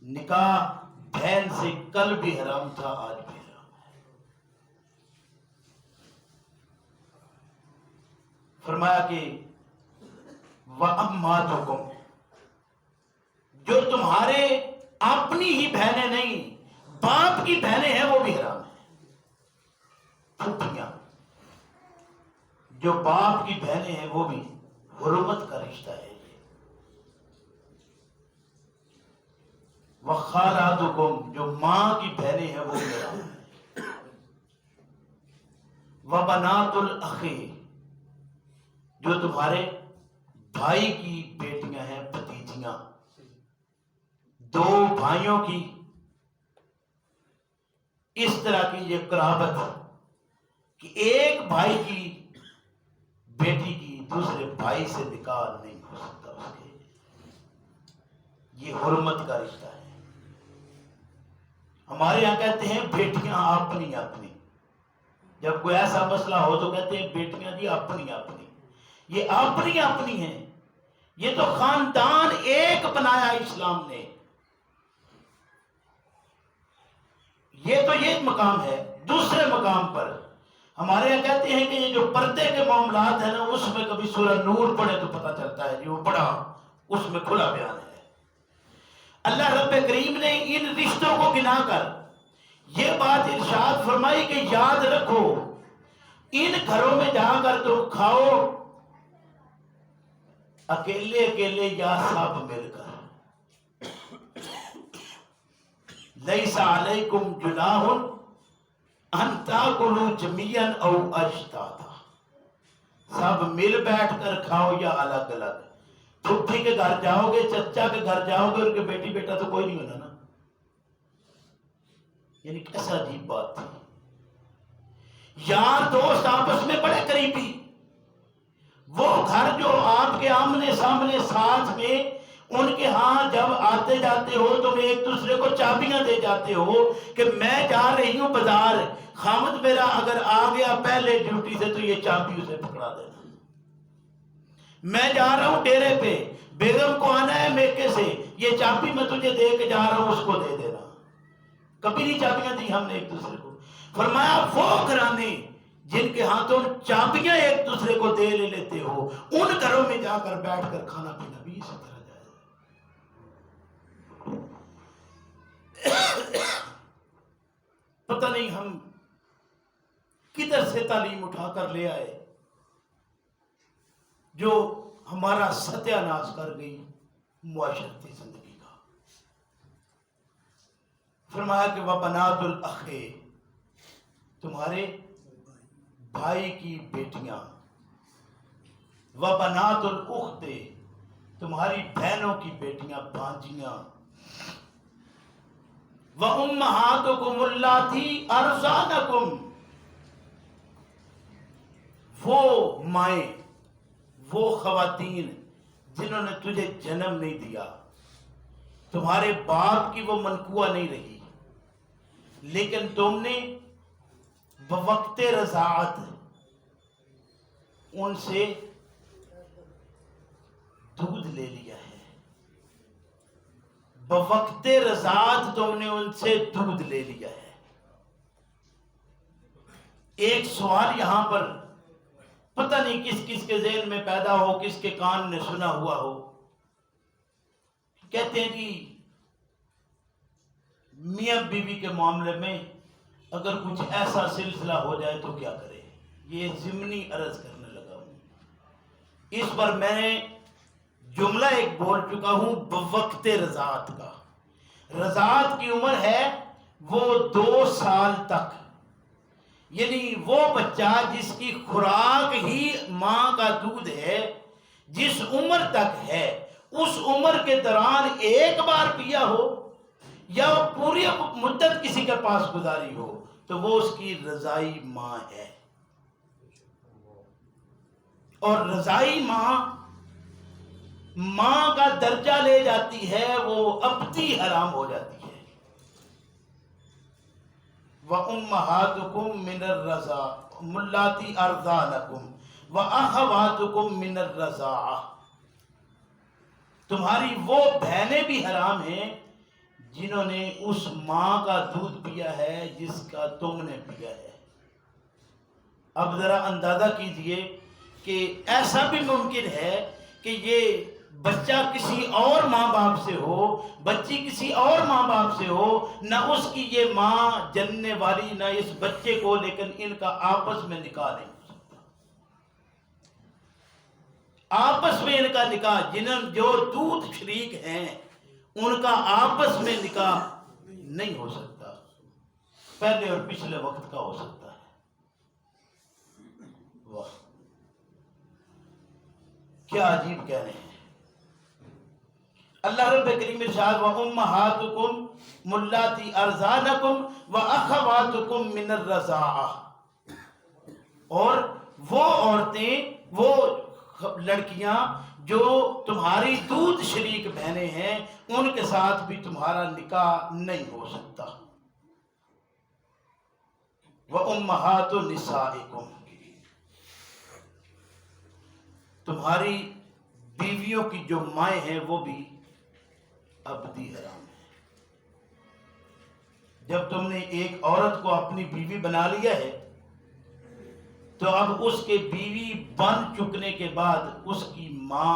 نکاح بہن سے کل بھی حرام تھا، آج بھی حرام ہے. فرمایا کہ وَأَمَّاتُكُمْ، جو تمہارے اپنی ہی بہنیں نہیں باپ کی بہنیں ہیں وہ بھی حرام ہیں. پھوپھیاں جو باپ کی بہنیں ہیں وہ بھی حرمت کا رشتہ ہے. وَخَالَاتُكُمْ، جو ماں کی بہنیں ہیں وہ بھی حرام ہیں. وَبَنَاتُ الْأَخِ، جو تمہارے بھائی کی بیٹیاں ہیں، بھتیجیاں، 2 بھائیوں کی اس طرح کی یہ قرابت کہ ایک بھائی کی بیٹی کی دوسرے بھائی سے نکاح نہیں ہو سکتا اس کے. یہ حرمت کا رشتہ ہے. ہمارے یہاں کہتے ہیں بیٹیاں اپنی اپنی. جب کوئی ایسا مسئلہ ہو تو کہتے ہیں بیٹیاں جی اپنی اپنی. یہ اپنی اپنی ہیں. یہ تو خاندان ایک بنایا اسلام نے. یہ تو یہ مقام ہے. دوسرے مقام پر ہمارے یہاں کہتے ہیں کہ یہ جو پردے کے معاملات ہیں نا، اس میں کبھی سورہ نور پڑھے تو پتہ چلتا ہے، جو بڑا اس میں کھلا بیان ہے. اللہ رب کریم نے ان رشتوں کو گنا کر یہ بات ارشاد فرمائی کہ یاد رکھو ان گھروں میں جا کر تم کھاؤ اکیلے اکیلے یا سب مل کر. لیس علیکم جناح ان تاکلوا جميعا او اشتاتا. سب مل بیٹھ کر کھاؤ یا الگ الگ. پھوپھی کے گھر جاؤ گے، چچا کے گھر جاؤ گے، ان کے بیٹی بیٹا تو کوئی نہیں ہونا نا. یعنی کیسا عجیب بات تھی. یار دوست آپس میں بڑے قریبی، وہ گھر جو آپ کے آمنے سامنے ساتھ میں، ان کے ہاں جب آتے جاتے ہو تم ایک دوسرے کو چابیاں دے جاتے ہو کہ میں جا رہی ہوں بازار، خامد میرا اگر آ گیا پہلے ڈیوٹی سے تو یہ چابی اسے پکڑا دینا. میں جا رہا ہوں ڈیرے پہ، بیگم کو آنا ہے میکے سے، یہ چابی میں تجھے دے کے جا رہا ہوں، اس کو دے دینا. کبھی نہیں چابیاں دی ہم نے ایک دوسرے کو. فرمایا وہ گھرانے جن کے ہاتھوں چابیاں ایک دوسرے کو دے لے لیتے ہو، ان گھروں میں جا کر بیٹھ کر کھانا پینا بھی اسی طرح جائے. پتہ نہیں ہم کدھر سے تعلیم اٹھا کر لے آئے جو ہمارا ستیہ ناش کر گئی معاشرتی زندگی کا۔ فرمایا کہ وَبَنَاتُ الْأَخِ، تمہارے بھائی کی بیٹیاں، وَبَنَاتُ الْأُخْتِ، تمہاری بہنوں کی بیٹیاں بھانجیاں، وَأُمَّهَاتُكُمُ اللَّاتِي أَرْضَعْنَكُمْ، وہ مائیں، وہ خواتین جنہوں نے تجھے جنم نہیں دیا، تمہارے باپ کی وہ منقوہ نہیں رہی، لیکن تم نے بوقت رضاعت ان سے دودھ لے لیا ہے، بوقت رضاعت تم نے ان سے دودھ لے لیا ہے۔ ایک سوال یہاں پر پتہ نہیں کس کس کے ذہن میں پیدا ہو، کس کے کان نے سنا ہوا ہو، کہتے ہیں کہ میاں بیوی کے معاملے میں اگر کچھ ایسا سلسلہ ہو جائے تو کیا کرے۔ یہ ضمنی عرض کرنے لگا ہوں، اس پر میں نے جملہ ایک بول چکا ہوں بوقت رضاعت کا۔ رضاعت کی عمر ہے وہ 2 سال تک، یعنی وہ بچہ جس کی خوراک ہی ماں کا دودھ ہے، جس عمر تک ہے، اس عمر کے دوران ایک بار پیا ہو یا پوری مدت کسی کے پاس گزاری ہو تو وہ اس کی رضائی ماں ہے، اور رضائی ماں کا درجہ لے جاتی ہے، وہ ابدی حرام ہو جاتی ہے۔ وَأُمَّهَاتُكُم مِّنَ الرَّضَاعَةِ اللَّاتِي أَرْضَعْنَكُمْ وَأَخَوَاتُكُم مِّنَ الرَّضَاعَةِ، تمہاری وہ بہنیں بھی حرام ہیں جنہوں نے اس ماں کا دودھ پیا ہے جس کا تم نے پیا ہے۔ اب ذرا اندازہ کیجئے کہ ایسا بھی ممکن ہے کہ یہ بچہ کسی اور ماں باپ سے ہو، بچی کسی اور ماں باپ سے ہو، نہ اس کی یہ ماں جننے والی نہ اس بچے کو، لیکن ان کا آپس میں نکاح نہیں ہو سکتا۔ آپس میں ان کا نکاح، جو دودھ شریک ہیں ان کا آپس میں نکاح نہیں ہو سکتا، پہلے اور پچھلے وقت کا ہو سکتا ہے۔ واہ کیا عجیب کہنے ہیں۔ اللہ رب کریم ارشاد وَأُمَّهَاتُكُمُ اللَّاتِي أَرْضَعْنَكُمْ وَأَخَوَاتُكُم مِّنَ الرَّضَاعَةِ، اور وہ عورتیں، وہ لڑکیاں جو تمہاری دودھ شریک بہنیں ہیں، ان کے ساتھ بھی تمہارا نکاح نہیں ہو سکتا۔ وَأُمَّهَاتُ نِسَائِكُمْ، تمہاری بیویوں کی جو مائیں ہیں وہ بھی ابدی حرام ہے۔ جب تم نے ایک عورت کو اپنی بیوی بنا لیا ہے تو اب اس کے بیوی بن چکنے کے بعد اس کی ماں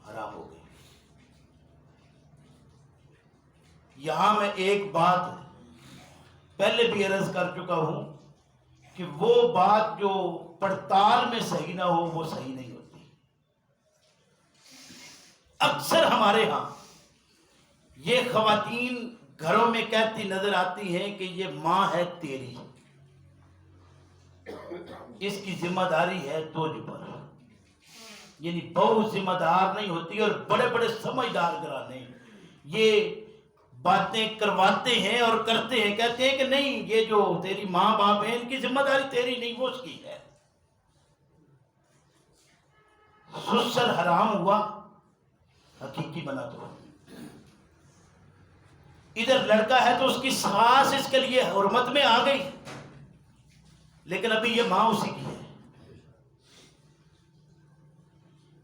حرام ہو گئی۔ یہاں میں ایک بات پہلے بھی عرض کر چکا ہوں کہ وہ بات جو پڑتال میں صحیح نہ ہو وہ صحیح نہیں ہوتی۔ اکثر ہمارے ہاں یہ خواتین گھروں میں کہتی نظر آتی ہیں کہ یہ ماں ہے تیری، اس کی ذمہ داری ہے تجھ پر، یعنی بہو ذمہ دار نہیں ہوتی، اور بڑے بڑے سمجھدار گھرانے یہ باتیں کرواتے ہیں اور کرتے ہیں، کہتے ہیں کہ نہیں یہ جو تیری ماں باپ ہیں ان کی ذمہ داری تیری نہیں، وہ اس کی ہے۔ سسر حرام ہوا حقیقی بنا تو، ادھر لڑکا ہے تو اس کی ساس اس کے لیے حرمت میں آ گئی، لیکن ابھی یہ ماں اسی کی ہے۔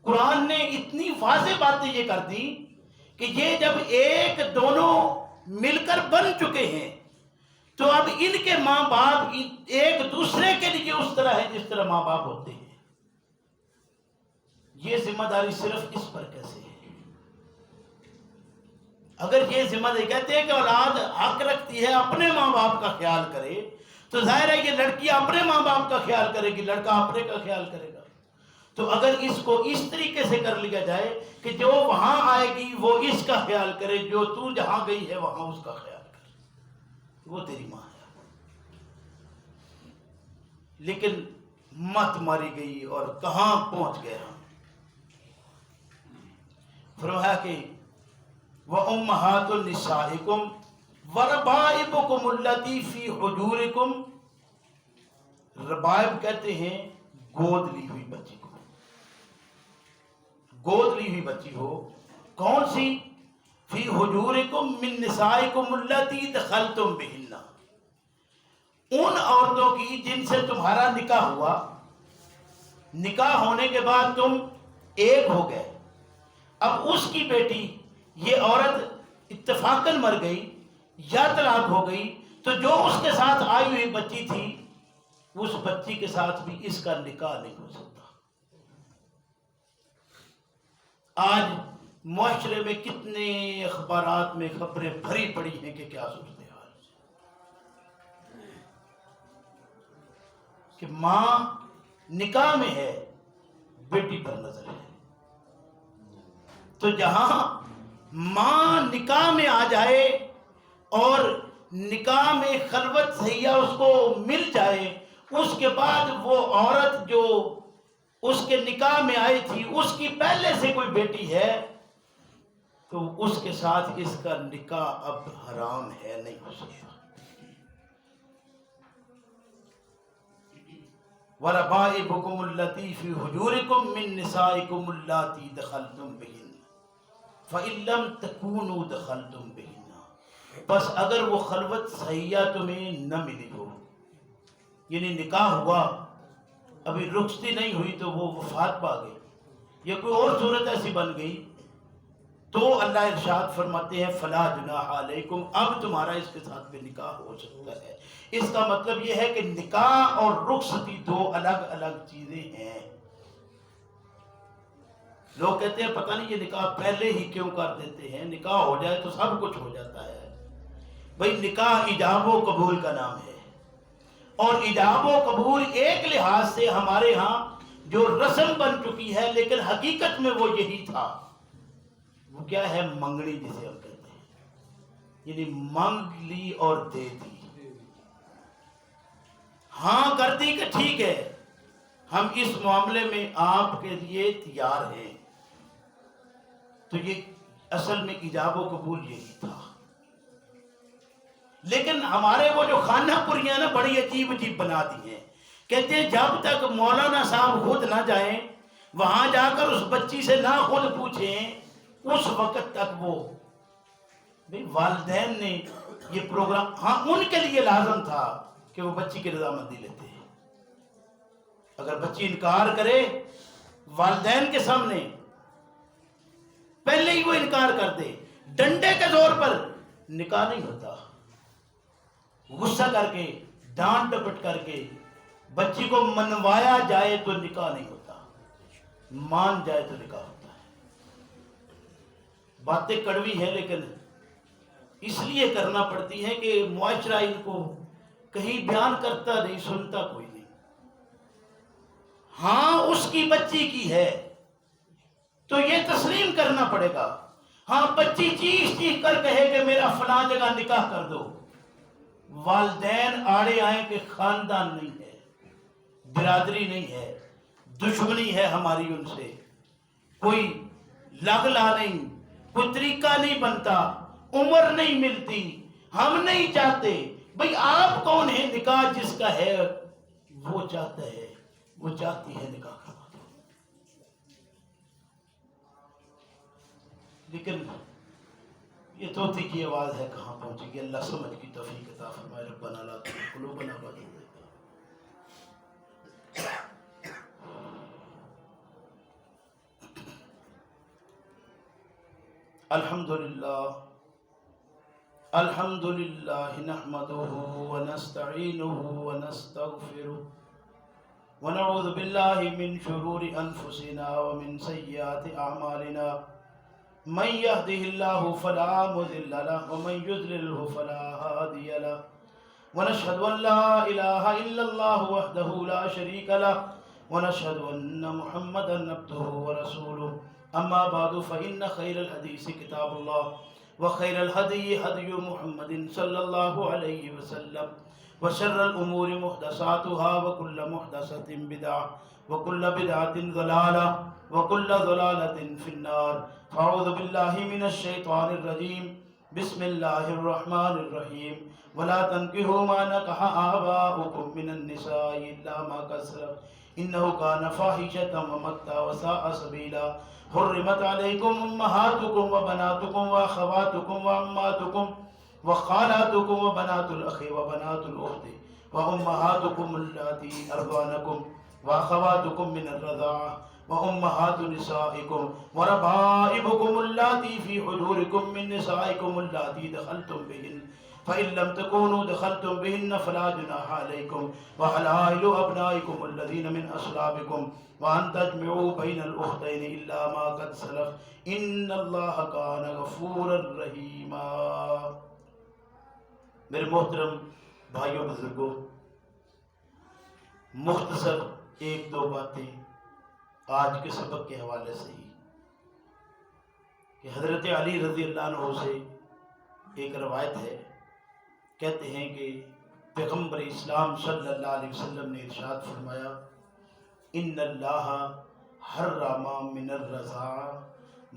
قرآن نے اتنی واضح باتیں یہ کر دی کہ یہ جب ایک دونوں مل کر بن چکے ہیں تو اب ان کے ماں باپ ایک دوسرے کے لیے اس طرح ہے جس طرح ماں باپ ہوتے ہیں۔ یہ ذمہ داری صرف اس پر کیسے ہے؟ اگر یہ ذمہ داری کہتے ہیں کہ اولاد حق رکھتی ہے اپنے ماں باپ کا خیال کرے، تو ظاہر ہے کہ لڑکی اپنے ماں باپ کا خیال کرے گی، لڑکا اپنے کا خیال کرے گا۔ تو اگر اس کو اس طریقے سے کر لیا جائے کہ جو وہاں آئے گی وہ اس کا خیال کرے، جو تو جہاں گئی ہے وہاں اس کا خیال کر، وہ تیری ماں ہے۔ لیکن مت ماری گئی اور کہاں پہنچ گئے ہم۔ فرمایا کہ وَأُمَّهَاتُ نِسَائِكُمْ وَرَبَائِبُكُمُ الَّتِي فِي حُجُورِكُمْ، ربائب کہتے ہیں گود لی ہوئی بچی کو، گود لی ہوئی بچی ہو، کون سی؟ فی حجورکم من نسائکم اللاتی دخلتم بہن، ان عورتوں کی جن سے تمہارا نکاح ہوا، نکاح ہونے کے بعد تم ایک ہو گئے، اب اس کی بیٹی یہ عورت اتفاقاً مر گئی یا طلاق ہو گئی، تو جو اس کے ساتھ آئی ہوئی بچی تھی اس بچی کے ساتھ بھی اس کا نکاح نہیں ہو سکتا۔ آج معاشرے میں کتنے اخبارات میں خبریں بھری پڑی ہیں کہ کیا سوچتے حال، کہ ماں نکاح میں ہے بیٹی پر نظر ہے۔ تو جہاں ماں نکاح میں آ جائے اور نکاح میں خلوت صحیحہ اس کو مل جائے، اس کے بعد وہ عورت جو اس کے نکاح میں آئی تھی اس کی پہلے سے کوئی بیٹی ہے تو اس کے ساتھ اس کا نکاح اب حرام ہے، نہیں ہو سکتا۔ وَرَبَائِبُكُمُ الَّتِي فِي حُجُورِكُم مِّن نِّسَائِكُمُ اللَّاتِي دَخَلْتُم بِهِنَّ فَإِن لَّمْ تَكُونُوا دَخَلْتُم بِهِنَّ، بس اگر وہ خلوت صحیحہ تمہیں نہ ملی ہو، یعنی نکاح ہوا ابھی رخصتی نہیں ہوئی تو وہ وفات پا گئی یا کوئی اور صورت ایسی بن گئی، تو اللہ ارشاد فرماتے ہیں فلا جناح علیکم، اب تمہارا اس کے ساتھ بھی نکاح ہو سکتا ہے۔ اس کا مطلب یہ ہے کہ نکاح اور رخصتی دو الگ الگ چیزیں ہیں۔ لوگ کہتے ہیں پتہ نہیں یہ نکاح پہلے ہی کیوں کر دیتے ہیں، نکاح ہو جائے تو سب کچھ ہو جاتا ہے۔ بھئی نکاح ایجاب و قبول کا نام ہے، اور ایجاب و قبول ایک لحاظ سے ہمارے ہاں جو رسم بن چکی ہے، لیکن حقیقت میں وہ یہی تھا۔ وہ کیا ہے؟ منگنی جسے ہم کہتے ہیں، یعنی مانگ لی اور دے دی، ہاں کر دی کہ ٹھیک ہے ہم اس معاملے میں آپ کے لیے تیار ہیں۔ تو یہ اصل میں ایجاب و قبول یہی تھا۔ لیکن ہمارے وہ جو خانہ پریاں نا بڑی عجیب عجیب بنا دی ہیں، کہتے ہیں جب تک مولانا صاحب خود نہ جائیں وہاں جا کر اس بچی سے نہ خود پوچھیں، اس وقت تک وہ والدین نے یہ پروگرام، ہاں ان کے لیے لازم تھا کہ وہ بچی کی رضامندی لیتے ہیں۔ اگر بچی انکار کرے والدین کے سامنے، پہلے ہی وہ انکار کر دے، ڈنڈے کے زور پر نکاح نہیں ہوتا، غصہ کر کے ڈانٹ ڈپٹ کر کے بچی کو منوایا جائے تو نکاح نہیں ہوتا، مان جائے تو نکاح ہوتا ہے۔ باتیں کڑوی ہیں لیکن اس لیے کرنا پڑتی ہیں کہ معاشرہ ان کو کہیں بیان کرتا نہیں، سنتا کوئی نہیں۔ ہاں اس کی بچی کی ہے تو یہ تسلیم کرنا پڑے گا۔ ہاں بچی چیخ چیخ کر کہے کہ میرا فلاں جگہ نکاح کر دو، والدین آڑے آئیں کہ خاندان نہیں ہے، برادری نہیں ہے، دشمنی ہے ہماری ان سے، کوئی لگلا نہیں، کوئی طریقہ نہیں بنتا، عمر نہیں ملتی، ہم نہیں چاہتے۔ بھئی آپ کون ہیں؟ نکاح جس کا ہے وہ چاہتا ہے، وہ چاہتی ہے نکاح کروا دو۔ لیکن یہ طوطی کی آواز ہے کہاں پہنچے گی؟ اللہ سمجھ کی توفیق عطا فرمائے۔ ربنا لا تزغ قلوبنا بعد إذ هديتنا۔ الحمد للہ نحمده ونستعینه ونستغفره ونعوذ باللہ من شرور انفسنا ومن سیئات اعمالنا، من يهده الله فلا مضل له ومن يضلل فلا هادي له ونشهد أن لا إله إلا الله وحده لا شريك له ونشهد أن محمدا عبده ورسوله أما بعد فإن خير الحديث كتاب الله وخير الهدي هدي محمد صلى الله عليه وسلم وشر الأمور محدثاتها وكل محدثة بدعة وكل بدعة ضلالة وكل ضلالة في النار. فأعوذ بالله من الشيطان الرجيم. بسم الله الرحمن الرحيم. ولا تنكحوا ما نكح آباؤكم من النساء إلا ما قد سلف إنه كان فاحشة ومقتا وساء سبيلا. حرمت عليكم أمهاتكم وبناتكم وأخواتكم وعماتكم وخالاتكم وبنات الأخ وبنات الأخت وأمهاتكم اللاتي أرضعنكم وأخواتكم من الرضاعة وأمهات نسائكم وربائبكم اللاتي في حجوركم من نسائكم اللاتي دخلتم بهن فإن لم تكونوا دخلتم بهن فلا جناح عليكم وحلائل أبنائكم الذين من أصلابكم وأن تجمعوا بين الأختين إلا ما قد سلف إن الله كان غفورا رحيما. میرے محترم بھائیوں بزرگوں، مختصر ایک دو باتیں آج کے سبق کے حوالے سے ہی کہ حضرت علی رضی اللہ عنہ سے ایک روایت ہے، کہتے ہیں کہ پیغمبر اسلام صلی اللہ علیہ وسلم نے ارشاد فرمایا ان اللہ حرم من الرضاع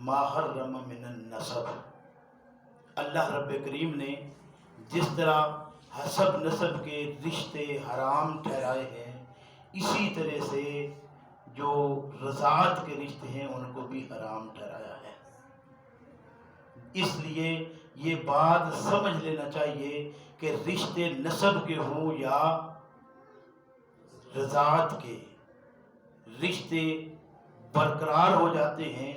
ما حرم من النسب. اللہ رب کریم نے جس طرح حسب نسب کے رشتے حرام ٹھہرائے ہیں، اسی طرح سے جو رضاعت کے رشتے ہیں ان کو بھی حرام ٹھہرایا ہے. اس لیے یہ بات سمجھ لینا چاہیے کہ رشتے نسب کے ہوں یا رضاعت کے، رشتے برقرار ہو جاتے ہیں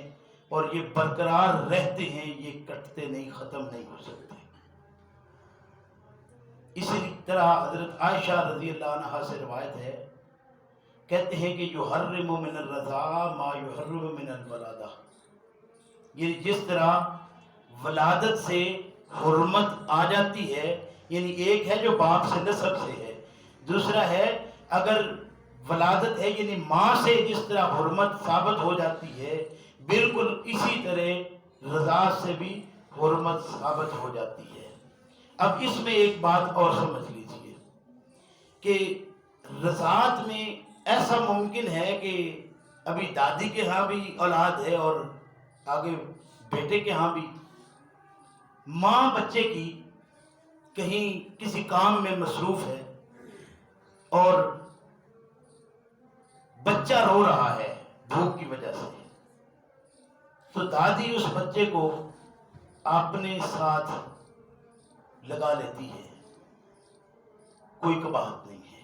اور یہ برقرار رہتے ہیں، یہ کٹتے نہیں، ختم نہیں ہو سکتے. اسی طرح حضرت عائشہ رضی اللہ عنہا سے روایت ہے، کہتے ہیں کہ یحرم من الرضاع ما یحرم من الولادہ. یہ جس طرح ولادت سے حرمت آ جاتی ہے، یعنی ایک ہے جو باپ سے نسب سے ہے، دوسرا ہے اگر ولادت ہے یعنی ماں سے جس طرح حرمت ثابت ہو جاتی ہے، بالکل اسی طرح رضاعت سے بھی حرمت ثابت ہو جاتی ہے. اب اس میں ایک بات اور سمجھ لیجئے کہ رضاعت میں ایسا ممکن ہے کہ ابھی دادی کے ہاں بھی اولاد ہے اور آگے بیٹے کے ہاں بھی، ماں بچے کی کہیں کسی کام میں مصروف ہے اور بچہ رو رہا ہے بھوک کی وجہ سے، تو دادی اس بچے کو اپنے ساتھ لگا لیتی ہے، کوئی کباہت نہیں ہے.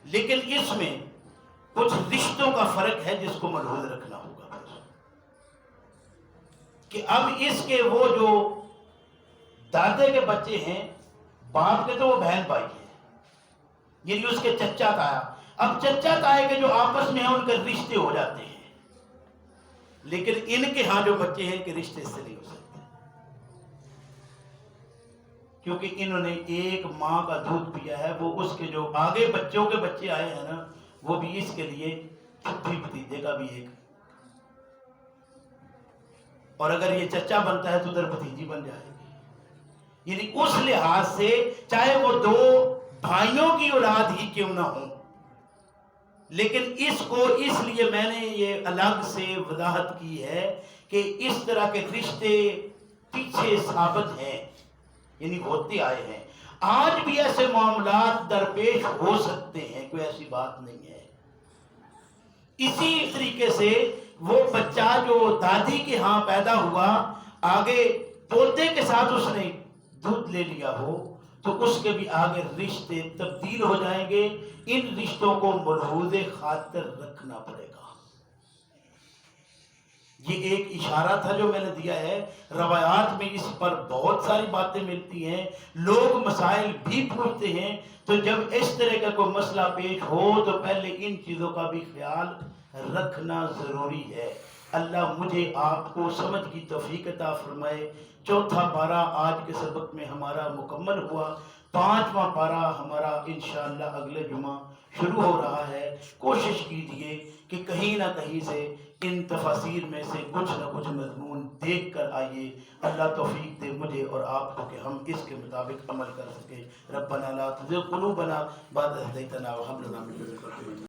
لیکن اس میں کچھ رشتوں کا فرق ہے جس کو ملحوظ رکھنا ہوگا کہ اب اس کے وہ جو دادے کے بچے ہیں، باپ کے تو وہ بہن بھائی ہیں، یعنی اس کے چچا تایا، اب چچا تایا کے جو آپس میں ہیں ان کے رشتے ہو جاتے ہیں، لیکن ان کے ہاں جو بچے ہیں کہ رشتے سے نہیں ہو سکتے، کیونکہ انہوں نے ایک ماں کا دودھ پیا ہے. وہ اس کے جو آگے بچوں کے بچے آئے ہیں نا، وہ بھی اس کے لیے چھٹی بھتیجے کا بھی ایک، اور اگر یہ چچا بنتا ہے تو ادھر بھتیجی بن جائے گی. یعنی اس لحاظ سے چاہے وہ دو بھائیوں کی اولاد ہی کیوں نہ ہوں، لیکن اس کو اس لیے میں نے یہ الگ سے وضاحت کی ہے کہ اس طرح کے رشتے پیچھے ثابت ہیں، یعنی ہوتے آئے ہیں. آج بھی ایسے معاملات درپیش ہو سکتے ہیں، کوئی ایسی بات نہیں ہے. اسی طریقے سے وہ بچہ جو دادی کے ہاں پیدا ہوا، آگے پوتے کے ساتھ اس نے دودھ لے لیا ہو تو اس کے بھی آگے رشتے تبدیل ہو جائیں گے. ان رشتوں کو ملحوظ خاطر رکھنا پڑے گا. یہ ایک اشارہ تھا جو میں نے دیا ہے. روایات میں اس پر بہت ساری باتیں ملتی ہیں، لوگ مسائل بھی پوچھتے ہیں، تو جب اس طرح کا کوئی مسئلہ پیش ہو تو پہلے ان چیزوں کا بھی خیال رکھنا ضروری ہے. اللہ مجھے آپ کو سمجھ کی توفیق عطا فرمائے۔ چوتھا پارہ آج کے سبق میں ہمارا مکمل ہوا، 5واں پارہ ہمارا انشاءاللہ اگلے جمعہ شروع ہو رہا ہے۔ کوشش کیجئے کہ کہیں نہ کہیں سے ان تفاسیر میں سے کچھ نہ کچھ مضمون دیکھ کر آئیے۔ اللہ توفیق دے مجھے اور آپ کو کہ ہم اس کے مطابق عمل کر سکیں۔ ربنا لا تزغ قلوبنا بعد إذ هديتنا وهب لنا من لدنك رحمة